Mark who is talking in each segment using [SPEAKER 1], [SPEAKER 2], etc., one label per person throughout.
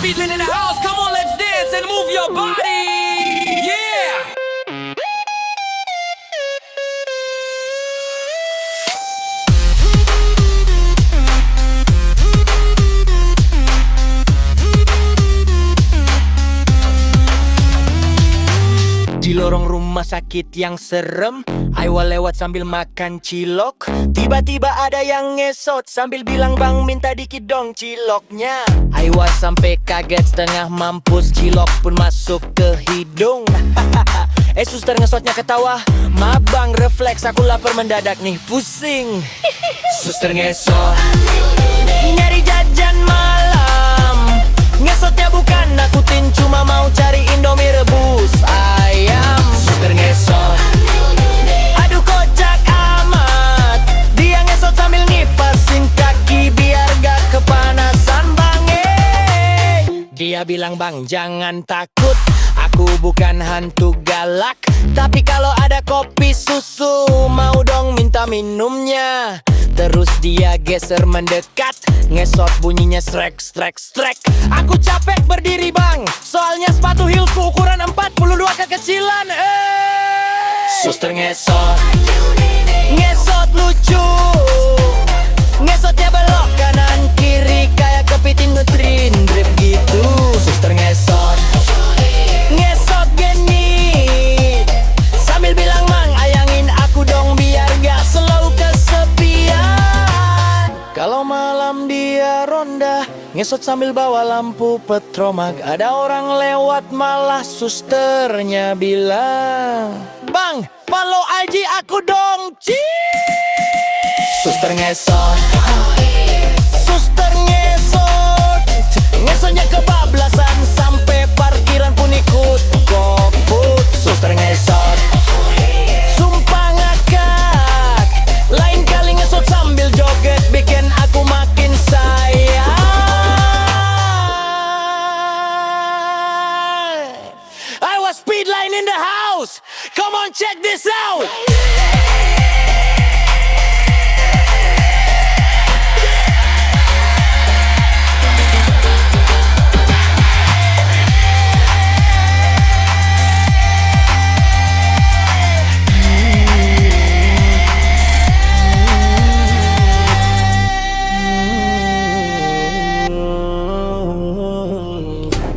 [SPEAKER 1] Speedland in the house, come on, let's dance and move your body. Yeah.
[SPEAKER 2] Di lorong rumah sakit yang serem, Aiwa lewat sambil makan cilok. Tiba-tiba ada yang ngesot sambil bilang, "Bang, minta dikit dong ciloknya." Aiwa sampai kaget setengah mampus, cilok pun masuk ke hidung. Suster ngesotnya ketawa, "Ma bang, refleks, aku lapar mendadak nih, pusing." Suster ngesot nyari jajan malam, ngesotnya bukan nakutin, cuma mau cari Indomie rebus ayam. Suster ngesot, aduh kocak amat, dia ngesot sambil ngipasin kaki biar gak kepanasan. Bang, dia bilang, "Bang, jangan takut, aku bukan hantu galak. Tapi kalau ada kopi susu, mau dong minta minumnya." Terus dia geser mendekat, ngesot bunyinya strek, strek, strek. "Aku capek berdiri bang, soalnya sepatu heelku ukuran 42 kekecilan." Suster ngesot, ngesot lucu, ngesotnya belok kanan kiri kayak kepiting nutrin drip gitu. Suster ngesot, ngesot geni, sambil bilang, "Mang, ayangin aku dong biar gak selalu kesepian." Kalau malam dia ronda, ngesot sambil bawa lampu petromag. Ada orang lewat malah susternya bilang, "Bang, follow IG aku dong, Suster ngesot, suster ngesot, ngesotnya kebablasan sampai parkiran pun ikut GoFood. Suster ngesot, sumpah ngakak, lain kali ngesot sambil joget bikin aku makin sayang. I was Speedline in the house, come on check this out.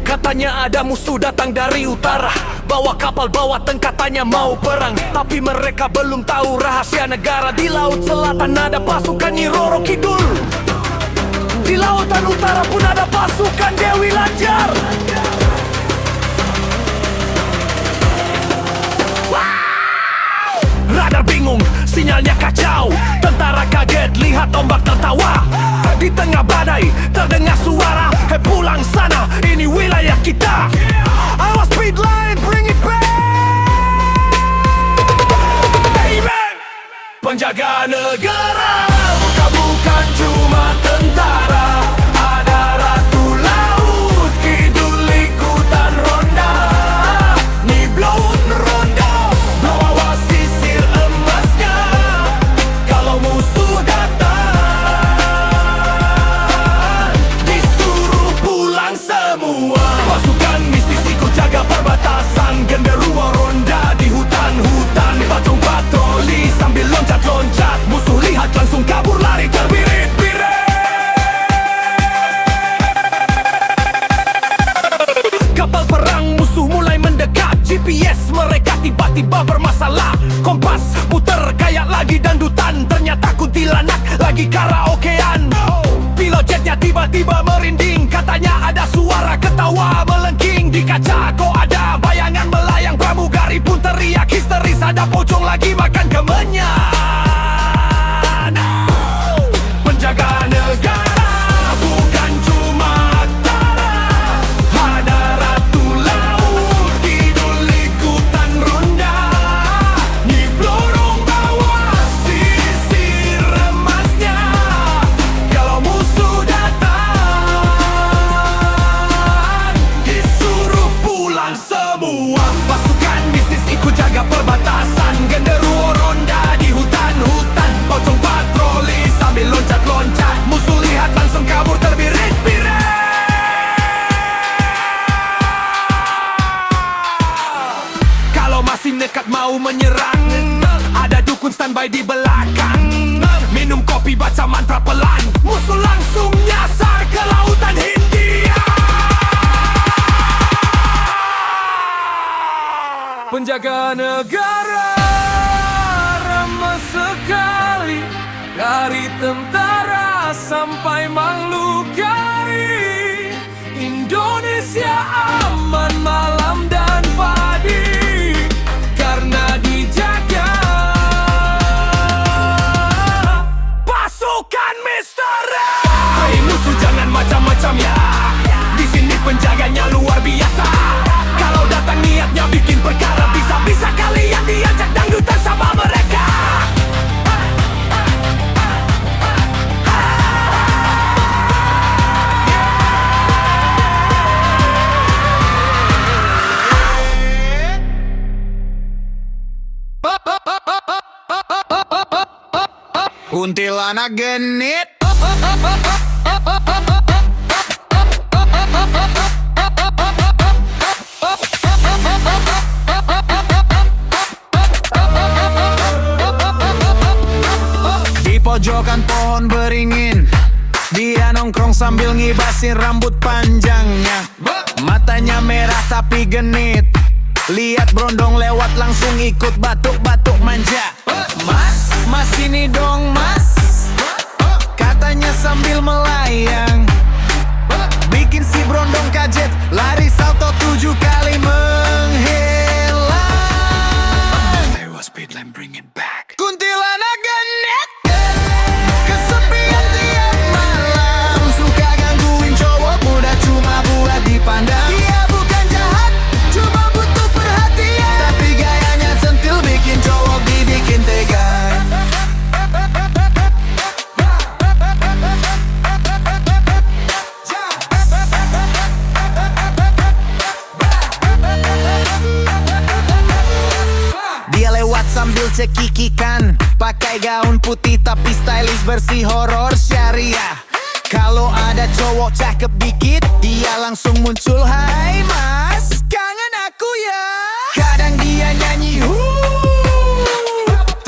[SPEAKER 1] Katanya ada musuh datang dari utara, bawa kapal, bawa tank, katanya mau perang. Tapi mereka belum tahu rahasia negara. Di laut selatan ada pasukan Nyi Roro Kidul, di lautan utara pun ada pasukan Dewi Lanjar. Radar bingung, sinyalnya kacau, tentara kaget lihat ombak tertawa. Di tengah badai terdengar suara, "Hei pulang sana, ini wilayah kita." I was Speedline, bring it back. Amen. Penjaga negara bukan cuma tentara, ada ratu laut, kidul ikutan ronda. Niblaut ronda, bawa sisir emasnya. Kalau musuh datang, disuruh pulang semua. Pasukan mistis ikut jaga perbatasan, genderuwo ronda di hutan-hutan. Patung patroli sambil loncat-loncat, musuh lihat langsung kabur lari terbirit-birit. mau menyerang. Ada dukun standby di belakang. Minum kopi baca mantra pelan. Musuh langsung nyasar ke lautan Hindia. Penjaga negara ramah sekali, dari tentara sampai Manglukkari. Indonesia aman malam dan pagi karena dijaga pasukan misteri. Hai musuh jangan macam-macam ya, di sini penjaganya luar biasa. Kalau datang niatnya bikin perkara, bisa-bisa kalian diajak dangdutan sama mereka.
[SPEAKER 3] Kuntilanak genit. Di pojokan pohon beringin, dia nongkrong sambil ngibasin rambut panjangnya. Matanya merah tapi genit, lihat brondong lewat langsung ikut batuk-batuk manja. Mas ini dong mas, katanya sambil melayang, bikin si brondong kaget, lari salto 7 kali menghilang.
[SPEAKER 1] Ayo speedline bring it back.
[SPEAKER 3] Kuntilanak genit, kesepian tiap malam, suka gangguin cowok muda cuma buat dipandang. Dia bukan jahat, cuma butuh perhatian, tapi gayanya centil bikin cowok dibikin tega. Dia lewat sambil cekikikan, pakai gaun putih tapi stylish bersih horor syariah. Kalau ada cowok cakep dikit, dia langsung muncul. Hai mas, kangen aku ya. Kadang dia nyanyi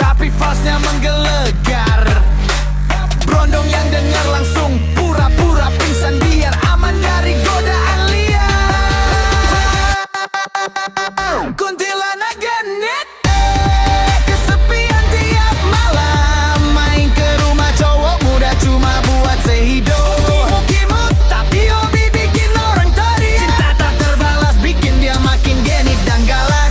[SPEAKER 3] tapi falsnya menggelegar. Brondong yang dengar langsung pura-pura pingsan biar aman dari godaan liar. Kuntilanak genit, kesepian tiap malam, main ke rumah cowok muda cuma buat sehido. Kimut tapi hobi bikin orang teriak, cinta tak terbalas bikin dia makin genit dan galak.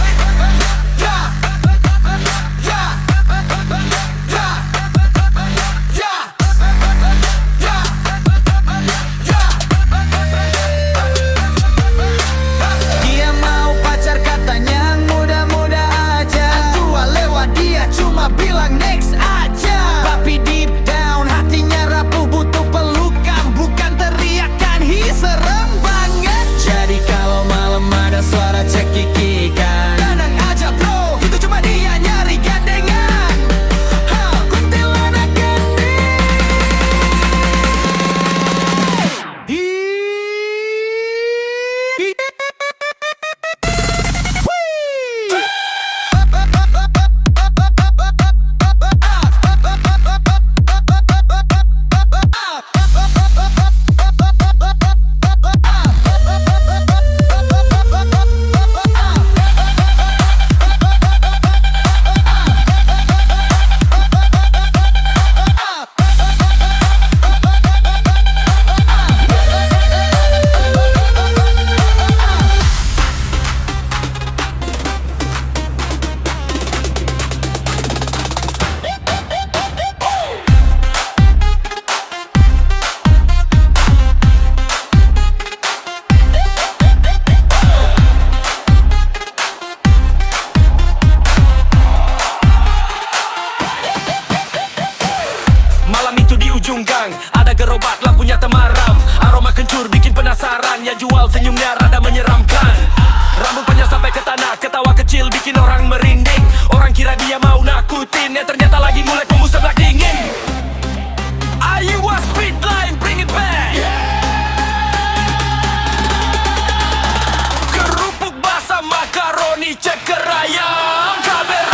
[SPEAKER 3] Dia mau pacar katanya yang muda-muda aja, tua lewat dia cuma bilang next aja. Tapi deep down hatinya rapuh butuh pelukan, bukan teriakan. Hi serem banget. Jadi kalau malam ada suara cekikikan, tenang aja bro, itu cuma dia nyari gandengan. Kuntilanak genit.
[SPEAKER 1] Malam itu di ujung gang, ada gerobak lampunya temaram. Aroma kencur bikin penasaran, yang jual senyumnya rada menyeramkan. Rambut panjang sampai ke tanah, ketawa kecil bikin orang merinding. Orang kira dia mau nakutin, ternyata lagi mulai tumbuh sebelah dingin. Iowa Speedline bring it back. Kerupuk basah makaroni ceker ayam, KBRI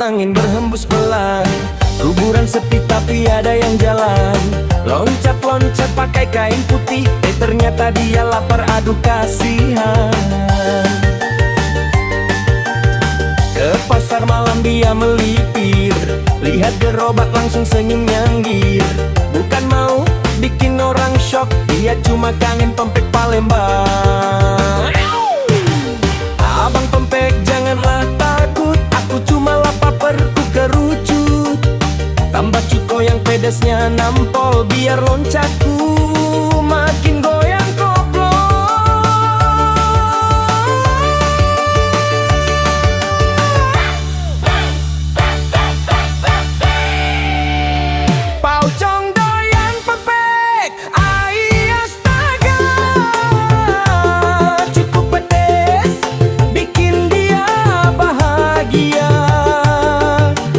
[SPEAKER 2] angin berhembus pelan. Kuburan sepi tapi ada yang jalan. Loncat-loncat pakai kain putih, ternyata dia lapar, aduh kasihan. Ke pasar malam dia melipir, lihat gerobak langsung senyum nyanggir. Bukan mau bikin orang shock, dia cuma kangen pempek Palembang. Abang pempek janganlah takut, aku cuma lapar perutku kerucut. Tambah cuko yang pedasnya nampol, biar loncatku makin goyang koplo. Paucong doyan pempek, ai astaga, cukup pedes, bikin dia bahagia.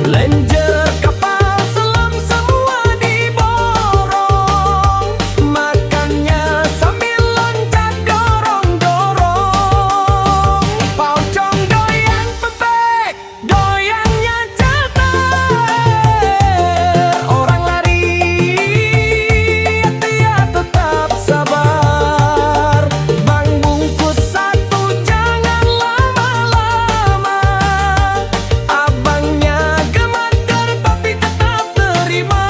[SPEAKER 2] Lenjer kapal selam semua diborong, makannya sambil loncat dorong-dorong. Paucong doyan pempek, goyangnya cetar. Orang lari, dia tetap sabar. Bang bungkus satu jangan lama-lama. Abangnya gemeter tapi tetap terima.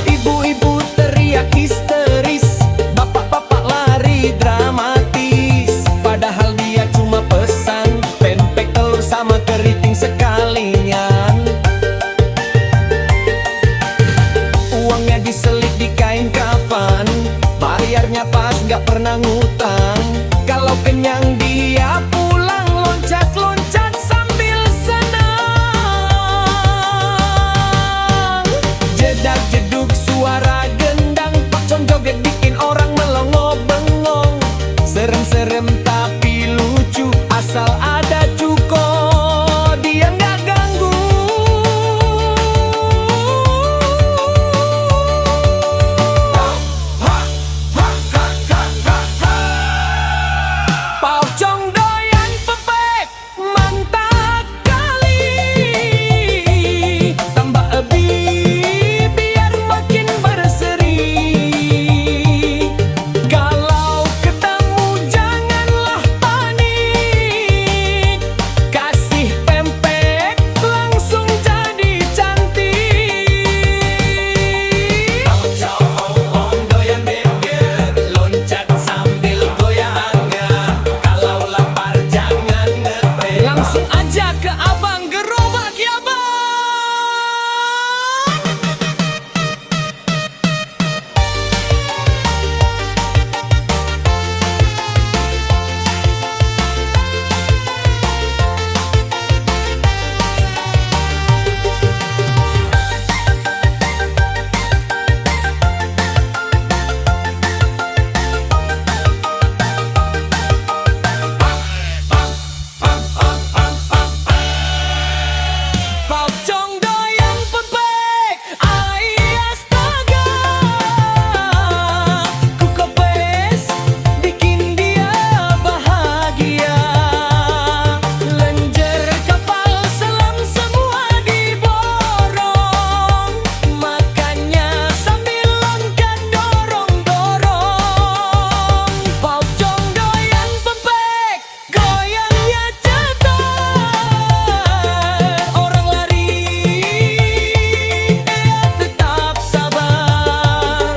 [SPEAKER 2] Ibu-ibu teriak histeris, bapak-bapak lari dramatis. Padahal dia cuma pesan pempek telur sama keriting sekalian. Uangnya diselit di kain kafan, bayarnya pas gak pernah ngutang. Kalau kenyang dia pulang loncat-loncat sambil senang. Jedak-jeduk suara gendang, pakcon joget bikin orang melongo-bengong. Serem-serem tapi lucu, asal ada cuko dia nggak ganggu. Paucong doyan pempek, mantap kali. Tambah ebi biar makin berseri. Kalau ketemu janganlah panik, kasih pempek langsung jadi cantik. Paucong doyan beber, loncat sambil goyangan. Kalau lapar jangan ngetek, langsung aja ke abang gerobak ya bang. Paucong doyan pempek, ai astaga, kukopes bikin dia bahagia. Lenjer kapal selam semua diborong, makannya sambil loncat dorong-dorong. Paucong doyan pempek, goyangnya cetar. Orang lari, dia tetap sabar.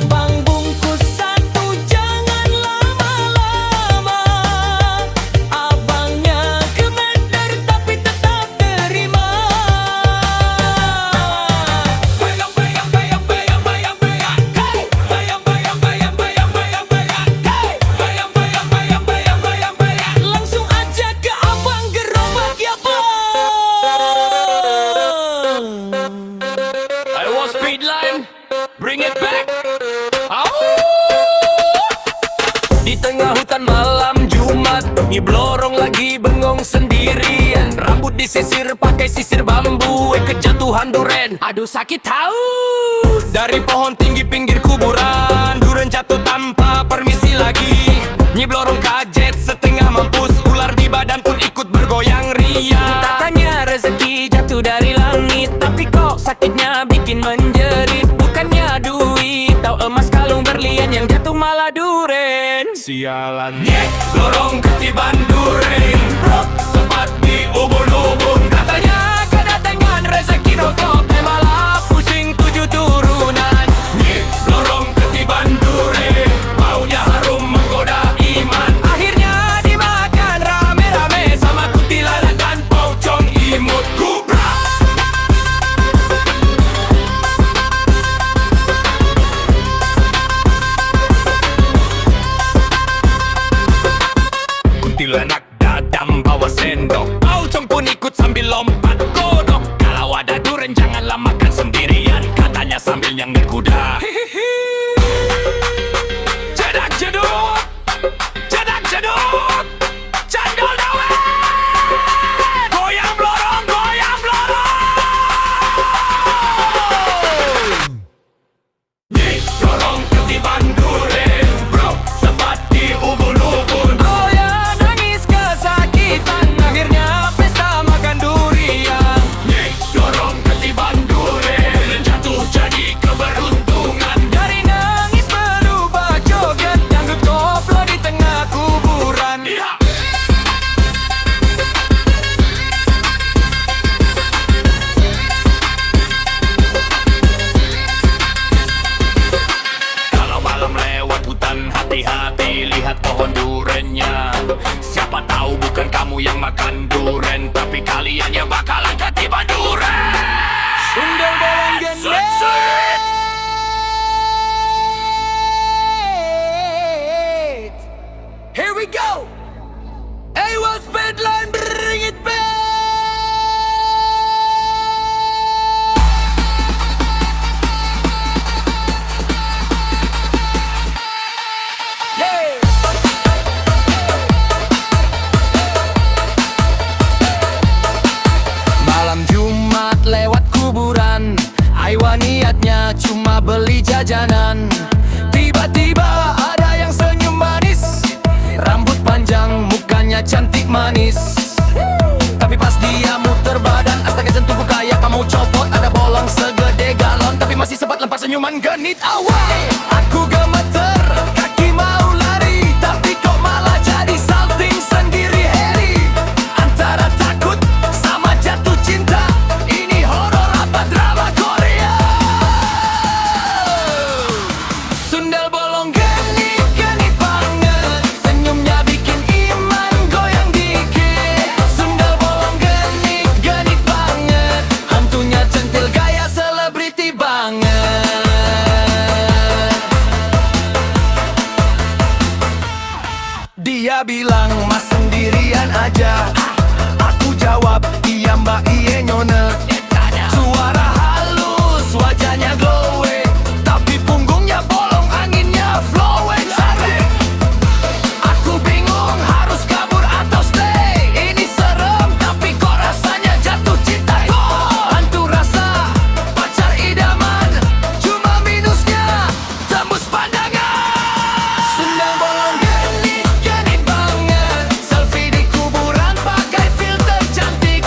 [SPEAKER 2] Bang bungkus satu jangan lama-lama. Abangnya gemeter tapi tetap terima. Bayang bayang bayang bayang bayang bayang, hey! Bayang bayang bayang bayang bayang bayang, hey! Bayang bayang bayang bayang bayang bayang. Langsung aja ke abang gerobak ya bang. I was Speedline, bring it back. Di tengah hutan malam Jumat, Nyiblorong lagi bengong sendirian. Rambut disisir pakai sisir bambu, kejatuhan duren, aduh sakit tahu. Dari pohon tinggi pinggir kuburan, duren jatuh tanpa permisi lagi. Nyiblorong kaget setengah mampus, ular di badan pun ikut bergoyang ria.
[SPEAKER 1] sialan. Lorong ketiban during, bro, sempat di ubun-ubun. Katanya kedatangan rezeki rokok, malah pusing 7 turunan. Lorong ketiban during, baunya harum menggoda iman. Akhirnya dimakan rame-rame sama kuntilanak dan pocong imut kubra. Kuntilanak dadam bawa sendok, pocong pun ikut sambil lompat godok. Kalau ada duren janganlah makan sendirian, katanya sambil nyengir kuda. Jedak jeduk, jedak jeduk, cendol dawet, goyang blorong, goyang blorong. Lorong ketiban duren, bro, sempat di ubun-ubun. Oh ya, nangis kesakitan, akhirnya pesta makan durian. Lorong ketiban duren, jatuh jadi keberuntungan. Dari nangis berubah joget, dangdut koplo di tengah kuburan. Kalau malam lewat hutan, hati-hati lihat pohon durennya. Siapa tahu bukan kamu yang makan duren, tapi kalian yang bakalan ketiban duren. Sundel bolong gendeng. Here we go. Awas bedline, bring it back. Yeah. Malam Jumat lewat kuburan, Aiwa niatnya cuma beli jajanan. Tiba-tiba ada yang senyum manis, rambut panjang, mukanya cantik manis. Tapi pas dia muter badan, astaga jantung kayak kamu copot. Ada bolong segede galon, tapi masih sempat lempar senyuman genit awal. Aku gemeter, kaki mau lari, tapi kok malah jadi salting sendiri Harry. Antara takut sama jatuh cinta, ini horor apa drama Korea? Sundel bolong genit banget, senyumnya bikin iman goyang dikit. Sundel bolong genit banget, hantunya centil gaya selebriti banget. Dia bilang mas sendirian aja, aku jawab iya mbak iye nyona. Suara halus, wajahnya glowing, tapi punggungnya bolong, anginnya flowing. Aku bingung harus kabur atau stay. Ini serem tapi kok rasanya jatuh cinta. Hantu rasa pacar idaman, cuma minusnya tembus pandangan. Sundel bolong genit banget, selfie di kuburan pakai filter cantik.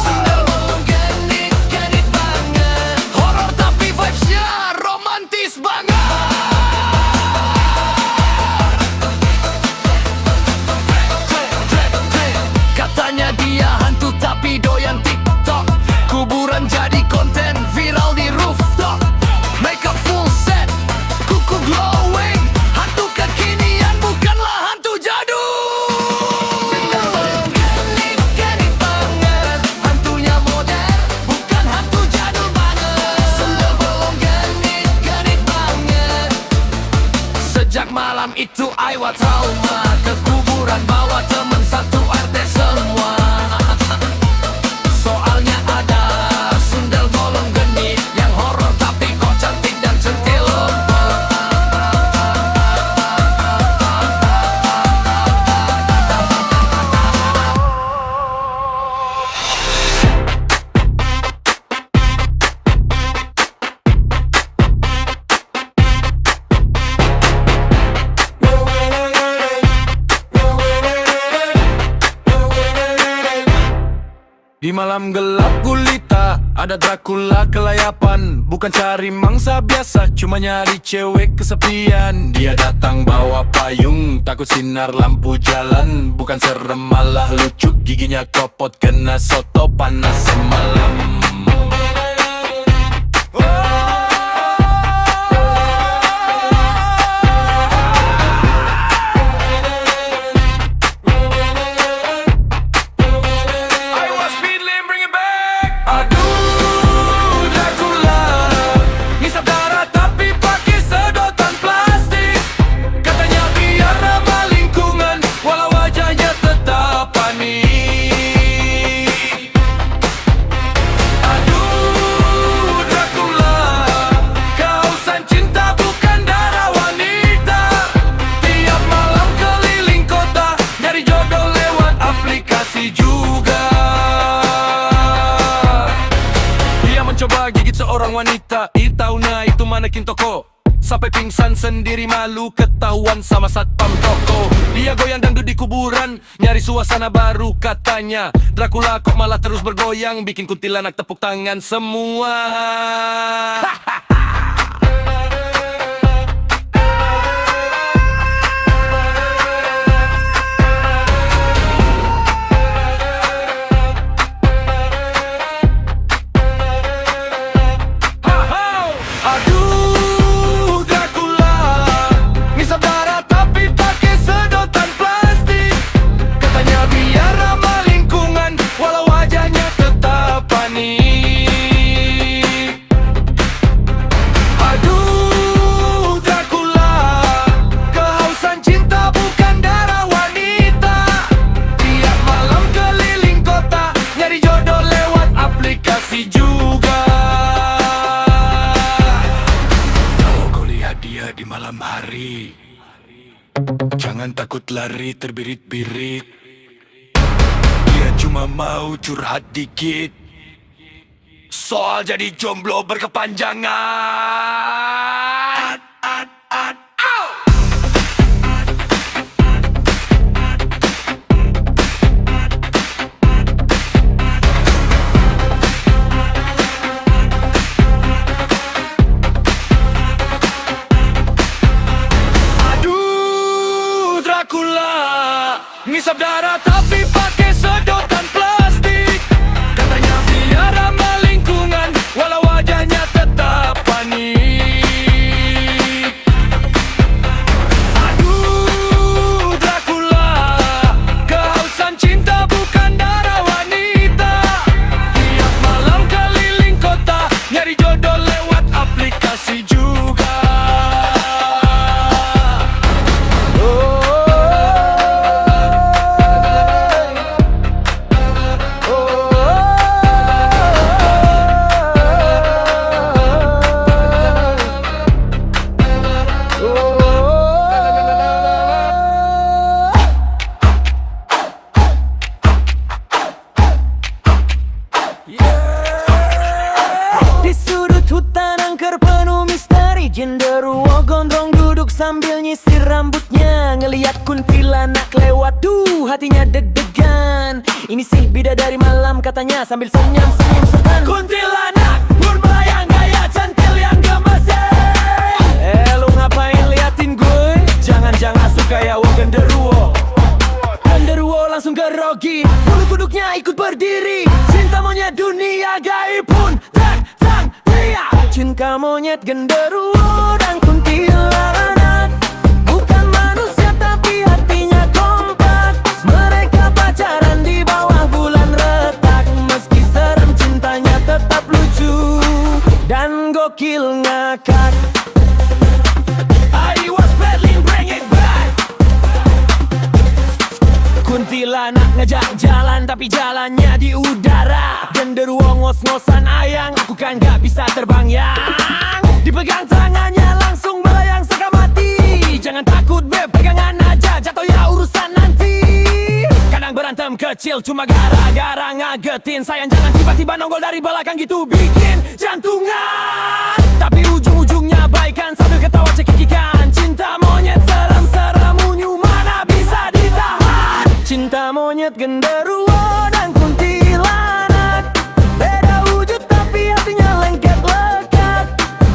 [SPEAKER 1] Sundel bolong genit banget, horor tapi vibes-nya romantis banget. Katanya dia hantu tapi doyan TikTok, kuburan jadi konten viral di rooftop. Makeup full set, kuku glowing, hantu kekinian bukanlah hantu jadul. Genit banget, hantunya modern, bukan hantu jadul banget. Sundel bolong genit banget. Sejak malam itu Aiwa trauma, ke kuburan bawa temen satu RT semua. Soalnya ada sundel bolong genit yang horor tapi kok cantik dan centil. Di malam gelap gulita, ada Dracula kelayapan. Bukan cari mangsa biasa, cuma nyari cewek kesepian. Dia datang bawa payung, takut sinar lampu jalan. Bukan serem malah lucu, giginya kopot kena soto panas semalam. Coba gigit seorang wanita, tahu na itu manekin toko. Sampai pingsan sendiri, malu ketahuan sama satpam toko. Dia goyang dangdut di kuburan, nyari suasana baru katanya. Dracula kok malah terus bergoyang, bikin kuntilanak tepuk tangan semua. Di malam hari, jangan takut lari terbirit-birit. Dia cuma mau curhat dikit, soal jadi jomblo berkepanjangan. Ngisap darah tapi pakai sedotan plastik. Katanya biar ramah lingkungan, walau wajahnya tetap panik. Aduh Dracula, kehausan cinta bukan darah wanita. Tiap malam keliling kota, nyari jodoh lewat aplikasi juga.
[SPEAKER 2] Di sudut hutan angker penuh misteri, genderuwo gondrong duduk sambil nyisir rambutnya. Ngeliat kuntilanak lewat, hatinya deg-degan. Ini sih bidadari malam katanya sambil senyum-senyum segan. Kuntilanak pun melayang gaya centil yang gemes. Lu ngapain liatin gue? Jangan-jangan suka ya genderuwo. Genderuwo langsung gerogi, bulu kuduknya ikut berdiri. Cinta monyet dunia gaib pun teriak. Cinta monyet genderuwo dan kuntilanak bukan manusia tapi hatinya kompak. Mereka pacaran di bawah bulan retak. Meski serem cintanya tetap lucu dan gokil ngakak. I was Berlin, bring it back. Kuntilanak ngejak jalan tapi jalannya di udara. Genderuwo ngos-ngosan ayang, aku kan gak bisa terbang yang. Dipegang tangannya langsung melayang sekamati. Jangan takut beb, pegangan aja, jatuhnya urusan nanti. Kadang berantem kecil cuma gara-gara ngagetin. Sayang jangan tiba-tiba nongol dari belakang gitu, bikin jantungan. Tapi ujung-ujungnya baikan sambil ketawa cekikikan. Cinta monyet serem-serem unyu mana bisa ditahan. Cinta monyet genderuwo dan kuntilanak beda wujud tapi hatinya lengket-lekat.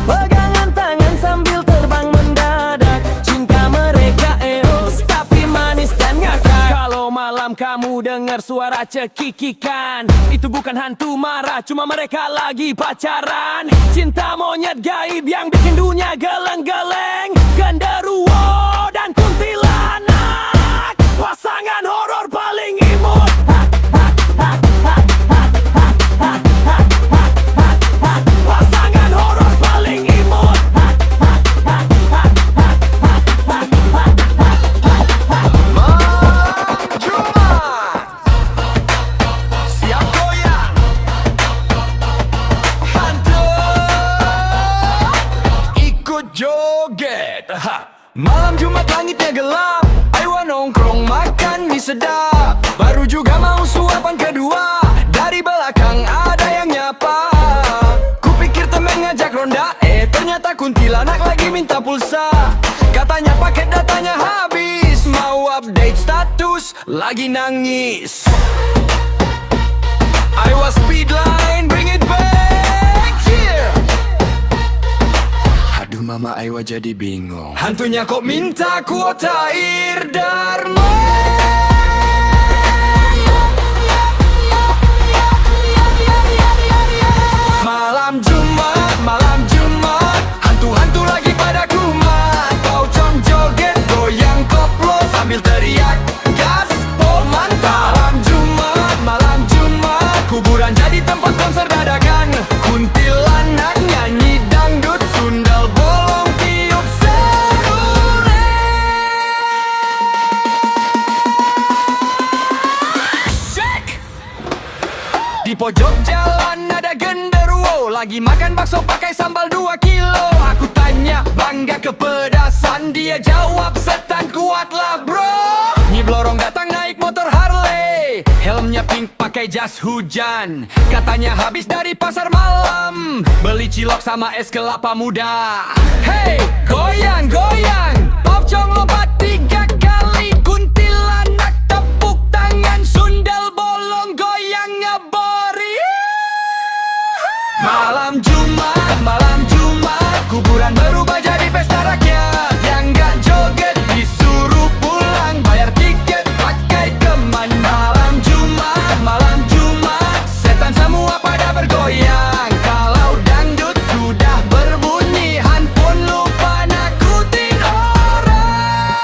[SPEAKER 2] Pegangan tangan sambil terbang mendadak. Cinta mereka
[SPEAKER 1] Malam kamu dengar suara cekikikan, itu bukan hantu marah, cuma mereka lagi pacaran. Cinta monyet gaib yang bikin dunia geleng-geleng. Genderuwo dan kuntilanak, pasangan horor paling imut. Pasangan horor paling imut.
[SPEAKER 3] Siap goyang hantu ikut joget. Malam Jumat langitnya gelap, ayo nongkrong makan mie sedap. Baru juga mau suapan kedua, dari belakang ada yang nyapa. Kupikir temen ngajak ronda, ternyata kuntilanak lagi minta pulsa. Katanya paket datanya habis, mau update status, lagi nangis. I was speedline, bring it back here. Aduh mama Aiwa jadi bingung, hantunya kok minta kuota air Dharma. Malam Jumat, hantu-hantu lagi pada kumat. Pocong joget, goyang koplo sambil teriak gaspol mantap. Malam Jumat, kuburan jadi tempat konser dadakan. Kuntilanak nyanyi dangdut, sundal bolong tiup seruling. Shake! Di pojok jalan ada genderuwo, lagi makan bakso pakai sambal 2 kilo. Aku tanya bangga kepedasan, dia jawab setan kuatlah bro. Nyiblorong datang naik motor Harley, helmnya pink pakai jas hujan. Katanya habis dari pasar malam, beli cilok sama es kelapa muda. Hey, goyang, goyang, pocong lompat 3 kali. Kuntilanak tepuk tangan, sundal bolong goyang ngebori. Malam Jumat, kuburan berubah jadi pesta rakyat. Yang gak joget disuruh pulang, bayar tiket pakai teman. Malam Jumat, setan semua pada bergoyang. Kalau dangdut sudah berbunyi, handphone lupa nakutin orang.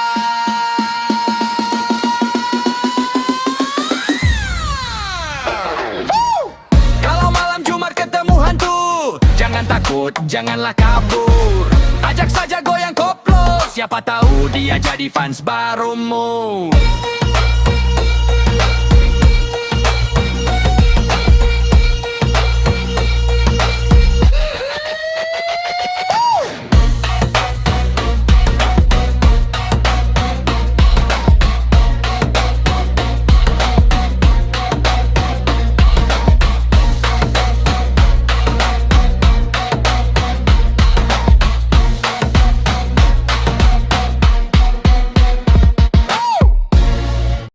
[SPEAKER 3] Kalau malam Jumat ketemu hantu, jangan takut, janganlah kabur. Ajak saja goyang koplo, siapa tahu dia jadi fans barumu.